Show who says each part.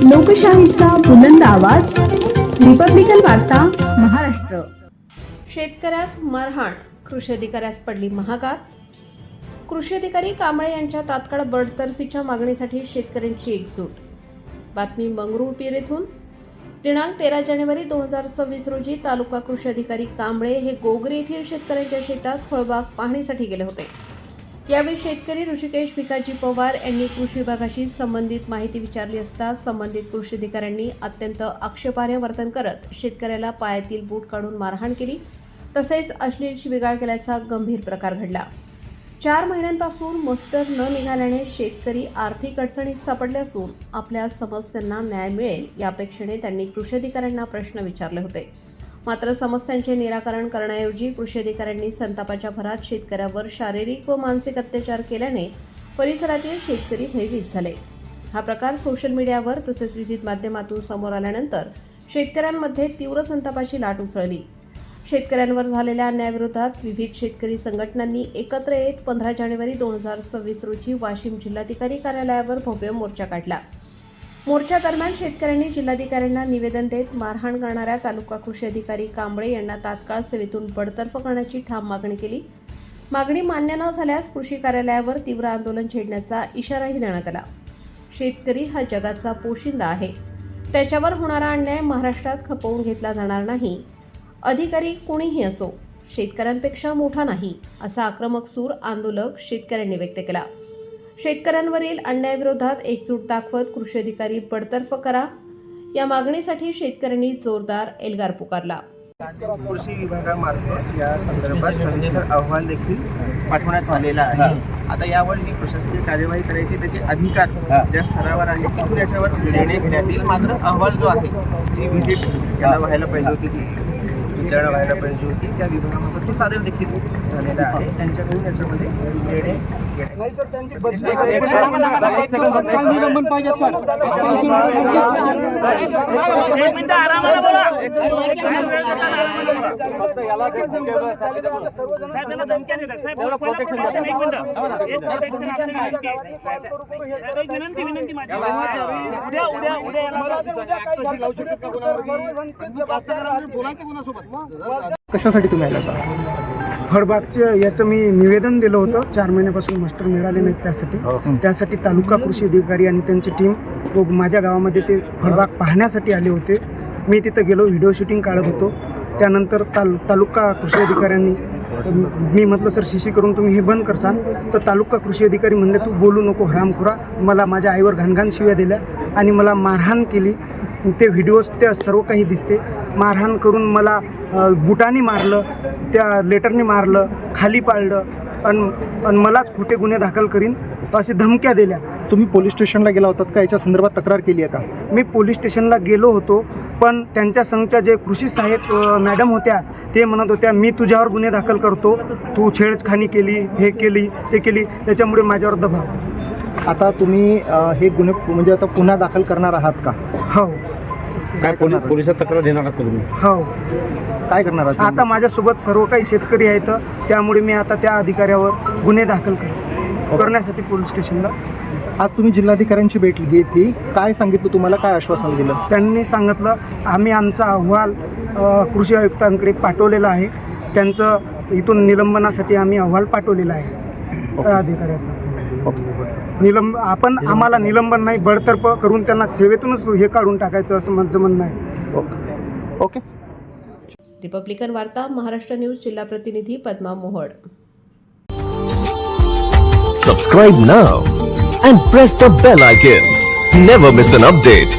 Speaker 1: लोकशाहीचा बुलंद आवाज, रिपब्लिकन वार्ता, महाराष्ट्र.
Speaker 2: शेतकऱ्यास मारहाण, कृषी अधिकाऱ्यास पडली महागात. कृषी अधिकारी कांबळे यांच्या तात्काळ बडतर्फीच्या मागणीसाठी शेतकऱ्यांची एकजूट. बातमी मंगरुळपीर येथून. दिनांक 13 जानेवारी 2026 रोजी तालुका कृषी अधिकारी कांबळे हे गोगरी येथील शेतकऱ्यांच्या शेतात फळबाग पाहणीसाठी गेले होते. यावेळी शेतकरी ऋषिकेश भिकाजी पवार यांनी कृषी विभागाशी संबंधित माहिती विचारली असता संबंधित कृषी अधिकाऱ्यांनी अत्यंत आक्षेपार्ह वर्तन करत शेतकऱ्याला पायातील बूट काढून मारहाण केली. तसेच अश्लील शिवीगाळ केल्याचा गंभीर प्रकार घडला. 4 महिन्यांपासून मस्टर न निघाल्याने शेतकरी आर्थिक अडचणीत सापडले असून आपल्या समस्यांना न्याय मिळेल या अपेक्षेने त्यांनी कृषी अधिकाऱ्यांना प्रश्न विचारले होते. मात्र समस्यांचे निराकरण करण्याऐवजी कृषी अधिकाऱ्यांनी संतापाच्या भरात शेतकऱ्यावर शारीरिक व मानसिक अत्याचार केल्याने परिसरातील शेतकरी भयभीत झाले. हा प्रकार सोशल मीडियावर तसेच विविध माध्यमातून समोर आल्यानंतर शेतकऱ्यांमध्ये तीव्र संतापाची लाट उसळली. शेतकऱ्यांवर झालेल्या अन्यायाविरोधात विविध शेतकरी संघटनांनी एकत्र येत 15 जानेवारी 2026 रोजी वाशिम जिल्हाधिकारी कार्यालयावर भव्य मोर्चा काढला. मोर्चा दरम्यान शेतकऱ्यांनी जिल्हाधिकाऱ्यांना निवेदन देत मारहाण करणाऱ्या तालुका कृषी अधिकारी कांबळे यांना तात्काळ सेवेतून बडतर्फ करण्याची ठाम मागणी केली. मागणी मान्य न झाल्यास कृषी कार्यालयावर तीव्र आंदोलन छेडण्याचा इशाराही देण्यात आला. शेतकरी हा जगाचा पोशिंदा आहे. त्याच्यावर होणारा अन्याय महाराष्ट्रात खपवून घेतला जाणार नाही. अधिकारी कोणीही असो, शेतकऱ्यांपेक्षा मोठा नाही, असा आक्रमक सूर आंदोलक शेतकऱ्यांनी व्यक्त केला. शेतकऱ्यांवरील अन्यायाविरोधात एकजूट दाखवत कृषी अधिकारी बडतर्फ करा या मागणीसाठी शेतकऱ्यांनी जोरदार एल्गार पुकारला.
Speaker 3: कृषी विभागामार्फत या संदर्भात सविस्तर अहवाल देखील पाठवण्यात आलेला आहे. आता यावर जी प्रशासकीय कार्यवाही करायची त्याचे अधिकार ज्या स्तरावर आहे तिथून याच्यावर निर्णय घेण्यात येईल. मात्र अहवाल जो आहे जी व्हिजिट याला व्हायला पाहिजे होती, ती विचारणा व्हायला पाहिजे होती, त्या विभागामार्फत तो सादर देखील झालेला आहे. त्यांच्याकडून याच्यामध्ये निर्णय
Speaker 4: कशासाठी तुम्ही आला होता? फळबागचं याचं मी निवेदन दिलं होतं. 4 महिन्यापासून मास्टर मिळाले नाहीत. त्यासाठी तालुका कृषी अधिकारी आणि त्यांची टीम व माझ्या गावामध्ये ते फळबाग पाहण्यासाठी आले होते. मी तिथं गेलो, व्हिडिओ शूटिंग काढत होतो. त्यानंतर तालुका कृषी अधिकाऱ्यांनी मी म्हटलं सर CC करून तुम्ही हे बंद करसाल, तर तालुका कृषी अधिकारी म्हणले तू बोलू नको हरामखोरा. मला माझ्या आईवर घाणघाण शिव्या दिल्या आणि मला मारहाण केली. ते व्हिडिओज त्या सर्व काही दिसते. मारहाण करून मला बुटाने मारलं, त्या लेटरने मारलं, खाली पाडलं आणि मलाच खोटे गुन्हे दाखल करीन असे धमक्या दिल्या.
Speaker 5: तुम्ही पोलीस स्टेशनला गेला होतात का? याच्या संदर्भात तक्रार केली आहे का?
Speaker 4: मी पोलीस स्टेशनला गेलो होतो, पण त्यांच्या संघच्या जे कृषी सहाय्यक मॅडम होत्या ते म्हणत होत्या मी तुझ्यावर गुन्हे दाखल करतो, तू छेडखानी केली, हे केली, ते केली, त्याच्यामुळे माझ्यावर दबाव.
Speaker 5: आता तुम्ही हे गुन्हे म्हणजे आता पुन्हा दाखल करणार आहात का?
Speaker 4: हो.
Speaker 5: काय पोलिसात तक्रार देणार आहात तुम्ही?
Speaker 4: हो.
Speaker 5: काय करणार आहात?
Speaker 4: आता माझ्यासोबत सर्व काही शेतकरी आहेत, त्यामुळे मी आता त्या अधिकाऱ्यावर गुन्हे दाखल करण्यासाठी पोलीस स्टेशनला.
Speaker 5: आज तुम्ही जिल्हाधिकाऱ्यांची भेट घेतली, काय सांगितलं तुम्हाला? काय आश्वासन दिलं?
Speaker 4: त्यांनी सांगितलं आम्ही आमचा अहवाल कृषी आयुक्तांकडे पाठवलेला आहे. त्यांचं इथून निलंबनासाठी आम्ही अहवाल पाठवलेला आहे अधिकाऱ्याचा. आम्हाला निलंबन नाही, बडतर्फ करून त्यांना सेवेतूनच हे काढून टाकायचं असं माझं म्हणणं आहे.
Speaker 5: ओके.
Speaker 2: रिपब्लिकन वार्ता, महाराष्ट्र न्यूज. जिल्हा प्रतिनिधी Padma Mohod.
Speaker 6: Subscribe now and press the bell icon. Never miss an update.